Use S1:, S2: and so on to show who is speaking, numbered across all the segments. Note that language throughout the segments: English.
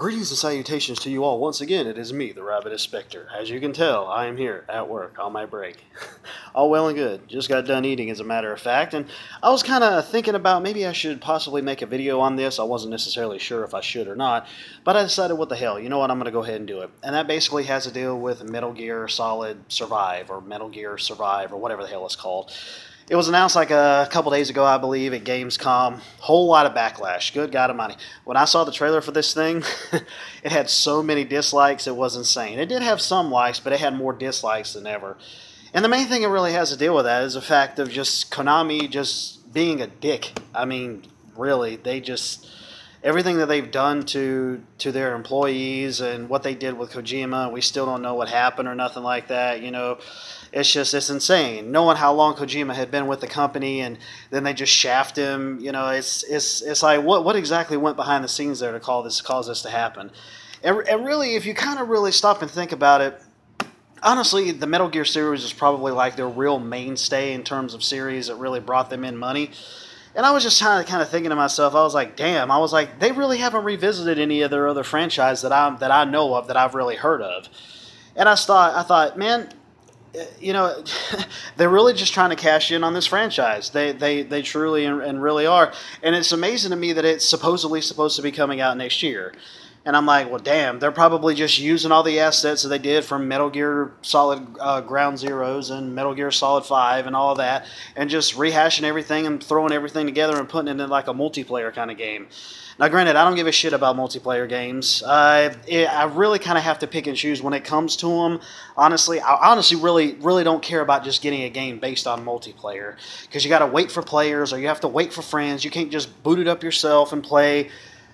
S1: Greetings and salutations to you all. Once again, it is me, the Rabbit Inspector. As you can tell, I am here at work on my break. All well and good. Just got done eating, as a matter of fact, and I was kind of thinking about maybe I should possibly make a video on this. I wasn't necessarily sure if I should or not, but I decided, what the hell, you know what, I'm going to go ahead and do it. And that basically has to deal with Metal Gear Solid Survive, or Metal Gear Survive, or whatever the hell it's called. It was announced like a couple days ago, I believe, at Gamescom. Whole lot of backlash. Good God Almighty. When I saw the trailer for this thing, it had so many dislikes, it was insane. It did have some likes, but it had more dislikes than ever. And the main thing it really has to deal with that is the fact of just Konami just being a dick. I mean, really, they just... everything that they've done to their employees and what they did with Kojima, we still don't know what happened or nothing like that, you know. It's insane. Knowing how long Kojima had been with the company, and then they just shaft him, you know, it's like, what exactly went behind the scenes there to cause this to happen? And really, if you kind of really stop and think about it, honestly, the Metal Gear series is probably like their real mainstay in terms of series that really brought them in money. And I was just kind of thinking to myself, I was like, damn, I was like, they really haven't revisited any of their other franchise that I know of, that I've really heard of. And I thought, man, you know, they're really just trying to cash in on this franchise. They truly and really are. And it's amazing to me that it's supposedly supposed to be coming out next year. And I'm like, well, damn, they're probably just using all the assets that they did from Metal Gear Solid Ground Zeroes and Metal Gear Solid 5 and all of that, and just rehashing everything and throwing everything together and putting it in like a multiplayer kind of game. Now, granted, I don't give a shit about multiplayer games. I really kind of have to pick and choose when it comes to them. Honestly, I honestly really don't care about just getting a game based on multiplayer, because you got to wait for players, or you have to wait for friends. You can't just boot it up yourself and play.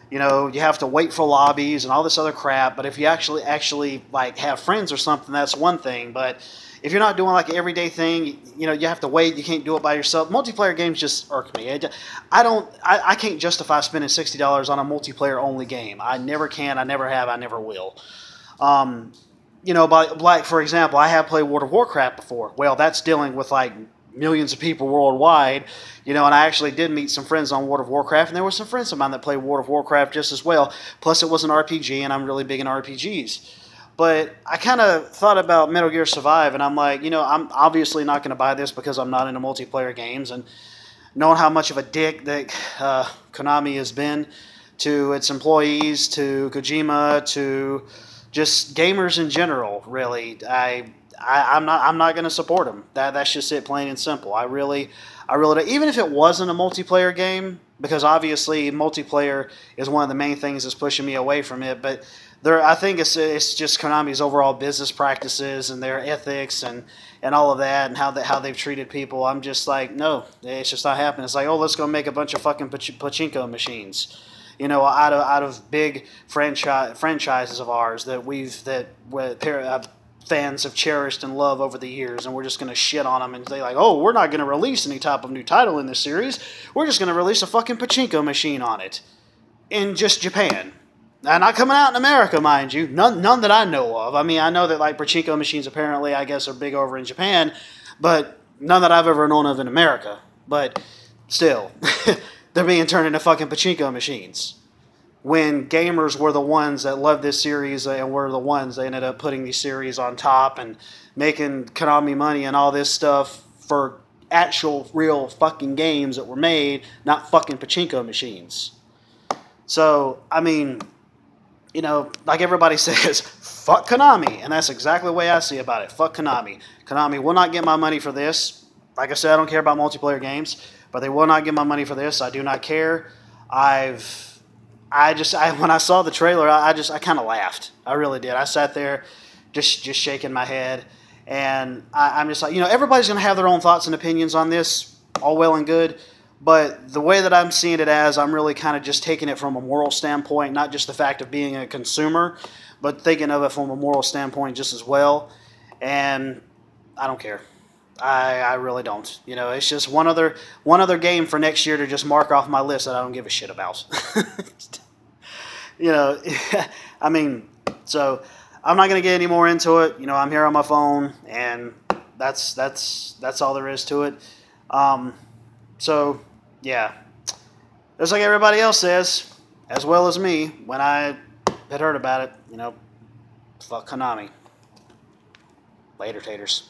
S1: You know, you have to wait for lobbies and all this other crap. But if you actually like have friends or something, that's one thing. But if you're not doing like an everyday thing, you know, you have to wait. You can't do it by yourself. Multiplayer games just irk me. I can't justify spending $60 on a multiplayer only game. I never can. I never have. I never will. You know, like for example, I have played World of Warcraft before. Well, that's dealing with like millions of people worldwide, you know, and I actually did meet some friends on World of Warcraft, and there were some friends of mine that played World of Warcraft just as well. Plus, it was an RPG, and I'm really big in RPGs. But I kind of thought about Metal Gear Survive, and I'm like, you know, I'm obviously not going to buy this because I'm not into multiplayer games, and knowing how much of a dick that Konami has been to its employees, to Kojima, to just gamers in general, really, I'm not going to support them. That's just it, plain and simple. I really don't. Even if it wasn't a multiplayer game, because obviously multiplayer is one of the main things that's pushing me away from it. But I think it's just Konami's overall business practices and their ethics and all of that, and how they've treated people. I'm just like, no, it's just not happening. It's like, oh, let's go make a bunch of fucking pachinko machines, you know, out of big franchises of ours that fans have cherished and loved over the years, and we're just going to shit on them and say like, oh, we're not going to release any type of new title in this series. We're just going to release a fucking pachinko machine on it in just Japan. Not coming out in America, mind you. None that I know of. I mean, I know that like pachinko machines apparently, I guess, are big over in Japan, but none that I've ever known of in America. But still, they're being turned into fucking pachinko machines, when gamers were the ones that loved this series and were the ones that ended up putting these series on top and making Konami money and all this stuff for actual real fucking games that were made, not fucking pachinko machines. So, I mean, you know, like everybody says, fuck Konami, and that's exactly the way I see about it. Fuck Konami. Konami will not get my money for this. Like I said, I don't care about multiplayer games, but they will not get my money for this. I do not care. When I saw the trailer, I kind of laughed. I really did. I sat there just shaking my head. And I'm just like, you know, everybody's going to have their own thoughts and opinions on this, all well and good. But the way that I'm seeing it as, I'm really kind of just taking it from a moral standpoint, not just the fact of being a consumer, but thinking of it from a moral standpoint just as well. And I don't care. I really don't. You know, it's just one other game for next year to just mark off my list that I don't give a shit about. You know, I mean, so I'm not going to get any more into it. You know, I'm here on my phone, and that's all there is to it. So, yeah. Just like everybody else says, as well as me, when I bit hurt about it. Fuck Konami. Later, taters.